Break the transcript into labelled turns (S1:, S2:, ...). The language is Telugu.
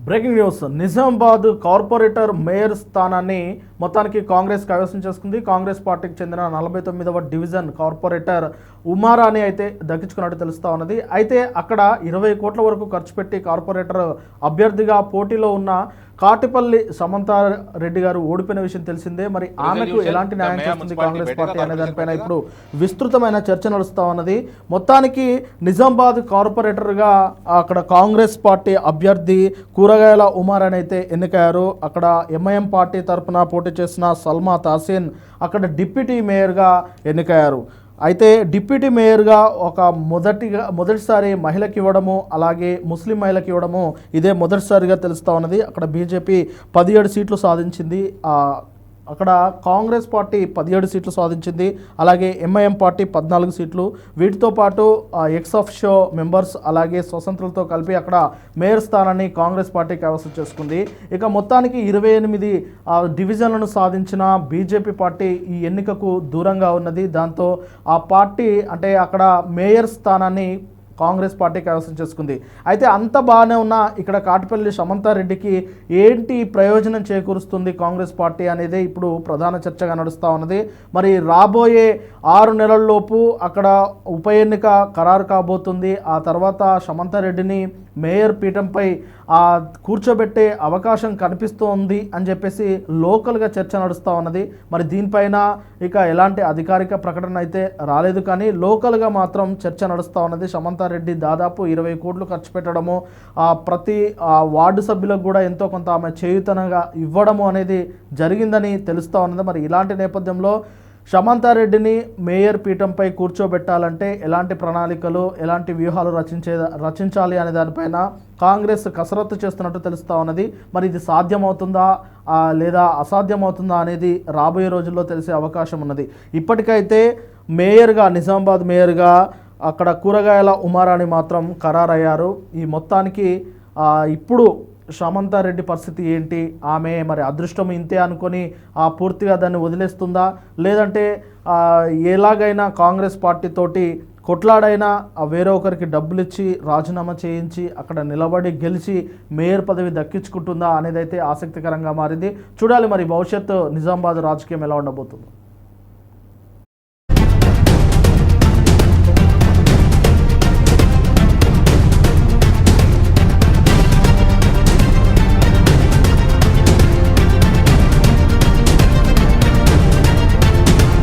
S1: Breaking news. Nizamabad corporator mayor స్థానాన్ని మొత్తానికి కాంగ్రెస్ కైవసం చేసుకుంది. కాంగ్రెస్ పార్టీకి చెందిన 49వ డివిజన్ కార్పొరేటర్ ఉమారాణి అయితే దక్కించుకున్నట్టు తెలుస్తా ఉన్నది. అయితే అక్కడ 20 కోట్ల వరకు ఖర్చు పెట్టి కార్పొరేటర్ అభ్యర్థిగా పోటీలో ఉన్న కాటిపల్లి సమంతారెడ్డి గారు ఓడిపోయిన విషయం తెలిసిందే. మరి ఆమెకు ఎలాంటి న్యాయం చేస్తుంది కాంగ్రెస్ పార్టీ అనే దానిపైన ఇప్పుడు విస్తృతమైన చర్చ నడుస్తూ ఉన్నది. మొత్తానికి నిజామాబాద్ కార్పొరేటర్గా అక్కడ కాంగ్రెస్ పార్టీ అభ్యర్థి కూరగాయల ఉమారాణి అయితే ఎన్నికయ్యారు. అక్కడ ఎంఐఎం పార్టీ తరఫున పోటీ చేసిన సల్మా తాసిన్ అక్కడ డిప్యూటీ మేయర్గా ఎన్నికయ్యారు. అయితే డిప్యూటీ మేయర్గా ఒక మొదటిసారి మహిళకి ఇవ్వడము, అలాగే ముస్లిం మహిళకి ఇవ్వడము ఇదే మొదటిసారిగా తెలుస్తూ ఉన్నది. అక్కడ బీజేపీ 17 సీట్లు సాధించింది. అక్కడ కాంగ్రెస్ పార్టీ 17 సీట్లు సాధించింది. అలాగే ఎంఐఎం పార్టీ 14 సీట్లు. వీటితో పాటు ఎక్స్ ఆఫ్ షో మెంబర్స్ అలాగే స్వతంత్రులతో కలిపి అక్కడ మేయర్ స్థానాన్ని కాంగ్రెస్ పార్టీ కైవసం చేసుకుంది. ఇక మొత్తానికి 28 డివిజన్లను సాధించిన బీజేపీ పార్టీ ఈ ఎన్నికకు దూరంగా ఉన్నది. దాంతో ఆ పార్టీ అంటే అక్కడ మేయర్ స్థానాన్ని కాంగ్రెస్ పార్టీ కైవసం చేసుకుంది. అయితే అంత బాగానే ఉన్న ఇక్కడ కాటిపల్లి సమంతారెడ్డికి ఏంటి ప్రయోజనం చేకూరుస్తుంది కాంగ్రెస్ పార్టీ అనేది ఇప్పుడు ప్రధాన చర్చగా నడుస్తూ ఉన్నది. మరి రాబోయే 6 నెలల్లోపు అక్కడ ఉప ఎన్నిక ఖరారు కాబోతుంది. ఆ తర్వాత సమంతారెడ్డిని మేయర్ పీఠంపై కూర్చోబెట్టే అవకాశం కనిపిస్తోంది అని చెప్పేసి లోకల్గా చర్చ నడుస్తూ ఉన్నది. మరి దీనిపైన ఇక ఎలాంటి అధికారిక ప్రకటన అయితే రాలేదు, కానీ లోకల్గా మాత్రం చర్చ నడుస్తూ ఉన్నది. సమంతారెడ్డి దాదాపు 20 కోట్లు ఖర్చు పెట్టడము, ప్రతి వార్డు సభ్యులకు కూడా ఎంతో కొంత ఆమె చేయూతనగా ఇవ్వడము అనేది జరిగిందని తెలుస్తూ ఉన్నది. మరి ఇలాంటి నేపథ్యంలో సమంతారెడ్డిని మేయర్ పీఠంపై కూర్చోబెట్టాలంటే ఎలాంటి ప్రణాళికలు, ఎలాంటి వ్యూహాలు రచించాలి అనే దానిపైన కాంగ్రెస్ కసరత్తు చేస్తున్నట్టు తెలుస్తూ ఉన్నది. మరి ఇది సాధ్యమవుతుందా లేదా అసాధ్యమవుతుందా అనేది రాబోయే రోజుల్లో తెలిసే అవకాశం ఉన్నది. ఇప్పటికైతే మేయర్గా, నిజామాబాద్ మేయర్గా అక్కడ కూరగాయల ఉమారాణి మాత్రం ఖరారయ్యారు. ఈ మొత్తానికి ఇప్పుడు సమంతారెడ్డి పరిస్థితి ఏంటి? ఆమె మరి అదృష్టం ఇంతే అనుకొని పూర్తిగా దాన్ని వదిలేస్తుందా, లేదంటే ఎలాగైనా కాంగ్రెస్ పార్టీతోటి కొట్లాడైనా వేరే ఒకరికి డబ్బులు ఇచ్చి రాజీనామా చేయించి అక్కడ నిలబడి గెలిచి మేయర్ పదవి దక్కించుకుంటుందా అనేది అయితే ఆసక్తికరంగా మారింది. చూడాలి మరి భవిష్యత్తు నిజామాబాద్ రాజకీయం ఎలా ఉండబోతుందో.